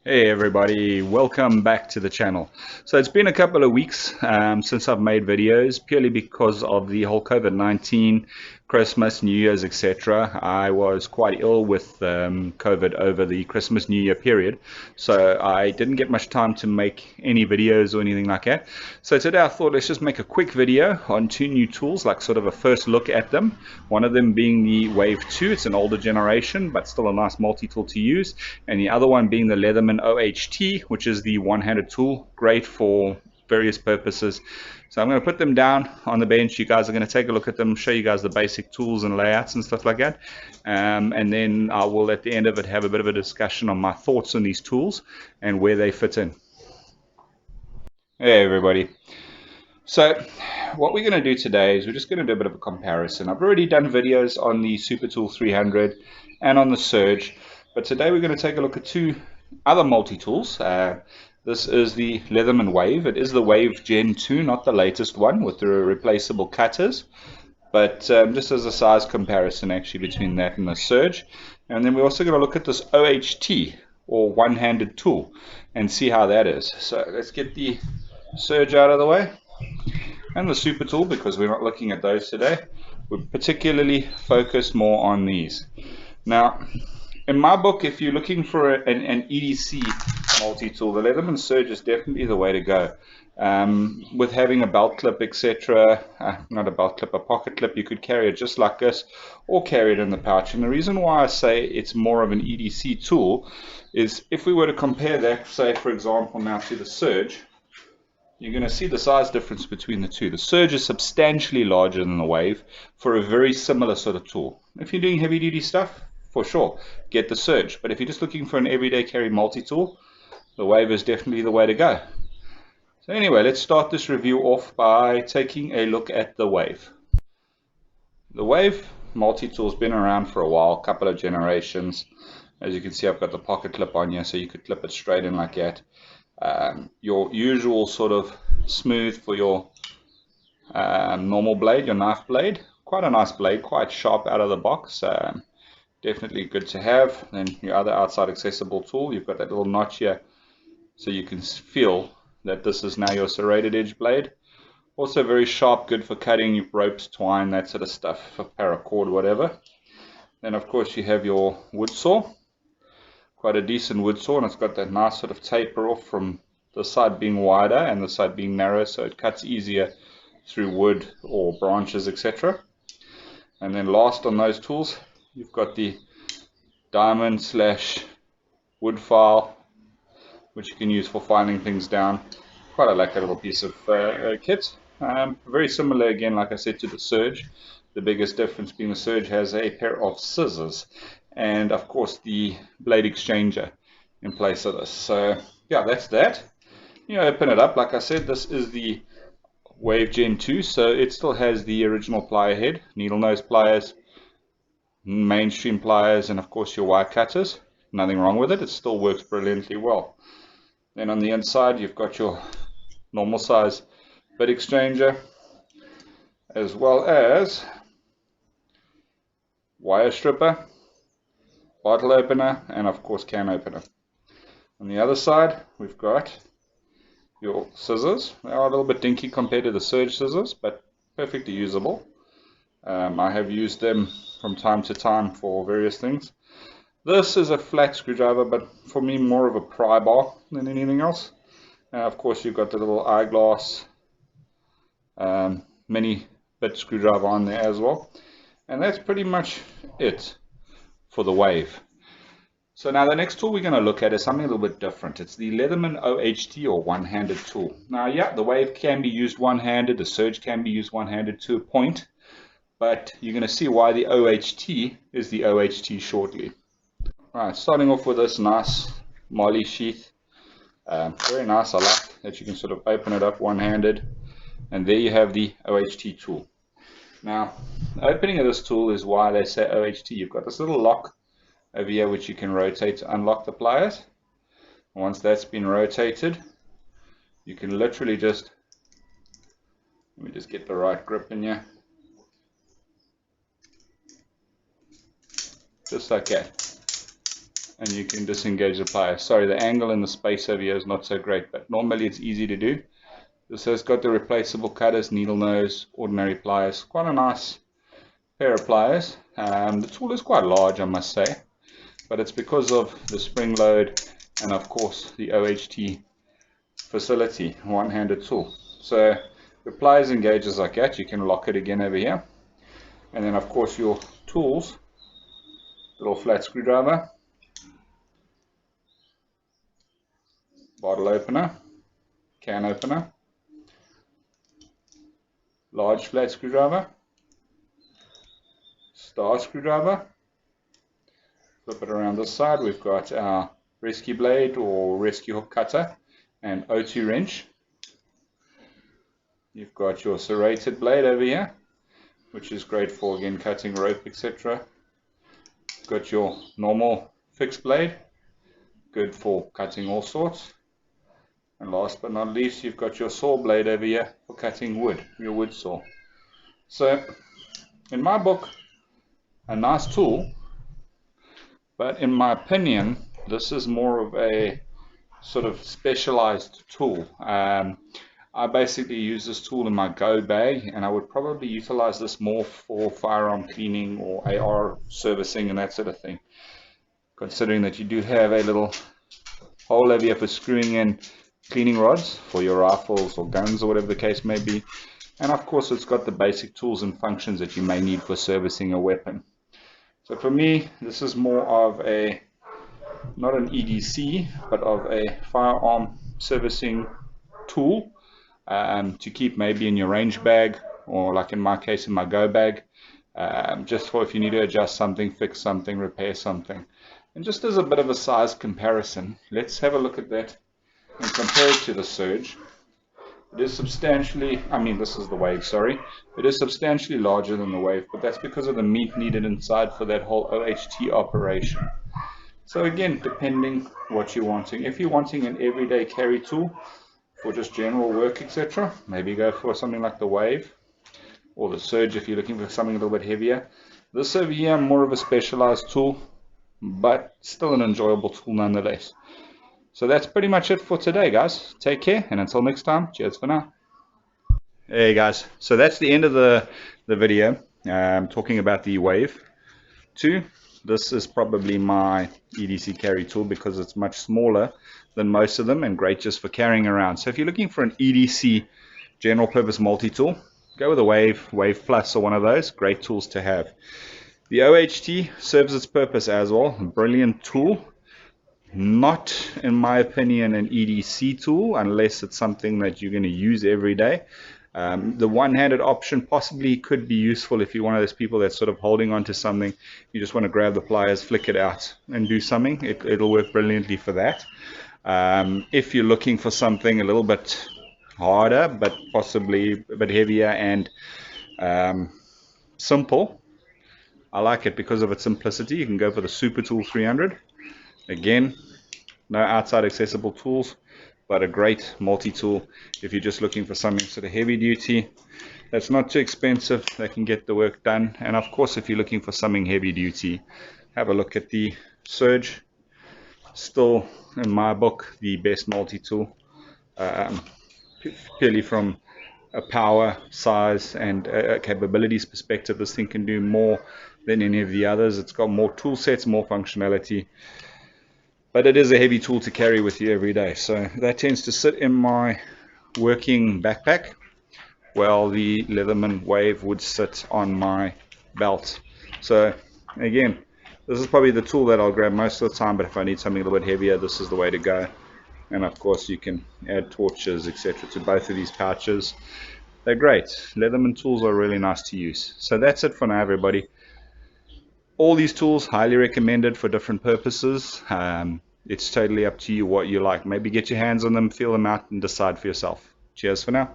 Hey everybody, welcome back to the channel. So it's been a couple of weeks since I've made videos, purely because of the whole COVID-19, Christmas, New Year's, etc. I was quite ill with COVID over the Christmas, New Year period, so I didn't get much time to make any videos or anything like that. So today I thought let's just make a quick video on two new tools, like sort of a first look at them. One of them being the Wave 2, it's an older generation, but still a nice multi-tool to use, and the other one being the Leatherman OHT, which is the one-handed tool, great for various purposes. So I'm going to put them down on the bench. You guys are going to take a look at them, show you guys the basic tools and layouts and stuff like that. And then I will, at the end of it, have a bit of a discussion on my thoughts on these tools and where they fit in. Hey everybody. So what we're going to do today is we're just going to do a bit of a comparison. I've already done videos on the Super Tool 300 and on the Surge, but today we're going to take a look at two other multi-tools. This is the Leatherman Wave. It is the Wave Gen 2, not the latest one with the replaceable cutters, but just as a size comparison actually between that and the Surge. And then we're also going to look at this OHT, or one-handed tool, and see how that is. So let's get the Surge out of the way and the Super Tool, because we're not looking at those today. We're particularly focused more on these. Now, in my book, if you're looking for an EDC multi-tool, the Leatherman Surge is definitely the way to go. With having a belt clip, etc., not a belt clip, a pocket clip, you could carry it just like this, or carry it in the pouch. And the reason why I say it's more of an EDC tool is if we were to compare that, say, for example, now to the Surge, you're going to see the size difference between the two. The Surge is substantially larger than the Wave for a very similar sort of tool. If you're doing heavy duty stuff, for sure, get the Surge. But if you're just looking for an everyday carry multi-tool, the Wave is definitely the way to go. So anyway, let's start this review off by taking a look at the Wave. The Wave multi-tool has been around for a while, a couple of generations. As you can see, I've got the pocket clip on here, so you could clip it straight in like that. Your usual sort of smooth for your normal blade, your knife blade. Quite a nice blade, quite sharp out of the box. Definitely good to have. Then your other outside accessible tool, you've got that little notch here, so you can feel that this is now your serrated edge blade. Also very sharp, good for cutting ropes, twine, that sort of stuff, for paracord, whatever. Then of course you have your wood saw. Quite a decent wood saw, and it's got that nice sort of taper off from the side being wider and the side being narrow, so it cuts easier through wood or branches, etc. And then last on those tools, you've got the diamond / wood file, which you can use for filing things down. Quite a lacquer little piece of kit. Very similar again, like I said, to the Surge. The biggest difference being the Surge has a pair of scissors and of course the blade exchanger in place of this. So yeah, that's that. You open it up, like I said, this is the Wave Gen 2, so it still has the original plier head, needle nose pliers, mainstream pliers, and of course your wire cutters. Nothing wrong with it, it still works brilliantly well. Then on the inside you've got your normal size bit exchanger, as well as wire stripper, bottle opener, and of course can opener. On the other side we've got your scissors. They are a little bit dinky compared to the Surge scissors, but perfectly usable. I have used them from time to time for various things. This is a flat screwdriver, but for me more of a pry bar than anything else. And of course you've got the little eyeglass mini bit screwdriver on there as well. And that's pretty much it for the Wave. So now the next tool we're going to look at is something a little bit different. It's the Leatherman OHT, or one-handed tool. Now yeah, the Wave can be used one-handed, the Surge can be used one-handed to a point, but you're going to see why the OHT is the OHT shortly. Alright, starting off with this nice molly sheath. Very nice, I like that you can sort of open it up one-handed, and there you have the OHT tool. Now, the opening of this tool is why they say OHT. You've got this little lock over here which you can rotate to unlock the pliers. And once that's been rotated, you can literally just, let me just get the right grip in here, just like that. and you can disengage the pliers. Sorry, the angle and the space over here is not so great, but normally it's easy to do. This has got the replaceable cutters, needle nose, ordinary pliers. Quite a nice pair of pliers. The tool is quite large, I must say, but it's because of the spring load and of course the OHT facility, one-handed tool. So the pliers and gauges like that, you can lock it again over here. And then of course your tools, little flat screwdriver, bottle opener, can opener, large flat screwdriver, star screwdriver. Flip it around this side, we've got our rescue blade or rescue hook cutter and OHT wrench. You've got your serrated blade over here, which is great for again cutting rope, etc. You've got your normal fixed blade, good for cutting all sorts. And last but not least, you've got your saw blade over here for cutting wood, your wood saw. So in my book, a nice tool, but in my opinion this is more of a sort of specialized tool. I basically use this tool in my go bag, and I would probably utilize this more for firearm cleaning or AR servicing and that sort of thing, considering that you do have a little hole over here for screwing in cleaning rods for your rifles or guns or whatever the case may be. And of course it's got the basic tools and functions that you may need for servicing a weapon. So for me, this is more of a, not an EDC, but of a firearm servicing tool to keep maybe in your range bag, or like in my case in my go bag, just for if you need to adjust something, fix something, repair something. And just as a bit of a size comparison, let's have a look at that and compare it to the Surge. It is substantially, I mean this is the Wave, sorry, it is substantially larger than the Wave, but that's because of the meat needed inside for that whole OHT operation. So again, depending what you're wanting. If you're wanting an everyday carry tool for just general work, etc., maybe go for something like the Wave or the Surge if you're looking for something a little bit heavier. This over here, more of a specialized tool, but still an enjoyable tool nonetheless. So that's pretty much it for today, guys. Take care, and until next time, cheers for now. Hey guys, so that's the end of the video. Talking about the Wave 2. This is probably my EDC carry tool because it's much smaller than most of them and great just for carrying around. So if you're looking for an EDC general purpose multi-tool, go with a Wave Plus or one of those. Great tools to have. The OHT serves its purpose as well. Brilliant tool. Not, in my opinion, an EDC tool unless it's something that you're going to use every day. The one-handed option possibly could be useful if you're one of those people that's sort of holding on to something. You just want to grab the pliers, flick it out, and do something. It'll work brilliantly for that. If you're looking for something a little bit harder, but possibly a bit heavier and simple, I like it because of its simplicity. You can go for the Super Tool 300. Again, no outside accessible tools, but a great multi-tool if you're just looking for something sort of heavy duty that's not too expensive, that can get the work done. And of course, if you're looking for something heavy duty, have a look at the Surge. Still, in my book, the best multi-tool, purely from a power, size, and capabilities perspective. This thing can do more than any of the others. It's got more tool sets, more functionality. But it is a heavy tool to carry with you every day. So that tends to sit in my working backpack, while the Leatherman Wave would sit on my belt. So again, this is probably the tool that I'll grab most of the time, but if I need something a little bit heavier, this is the way to go. And of course you can add torches, etc. to both of these pouches. They're great. Leatherman tools are really nice to use. So that's it for now, everybody. All these tools highly recommended for different purposes. It's totally up to you what you like. Maybe get your hands on them, feel them out, and decide for yourself. Cheers for now.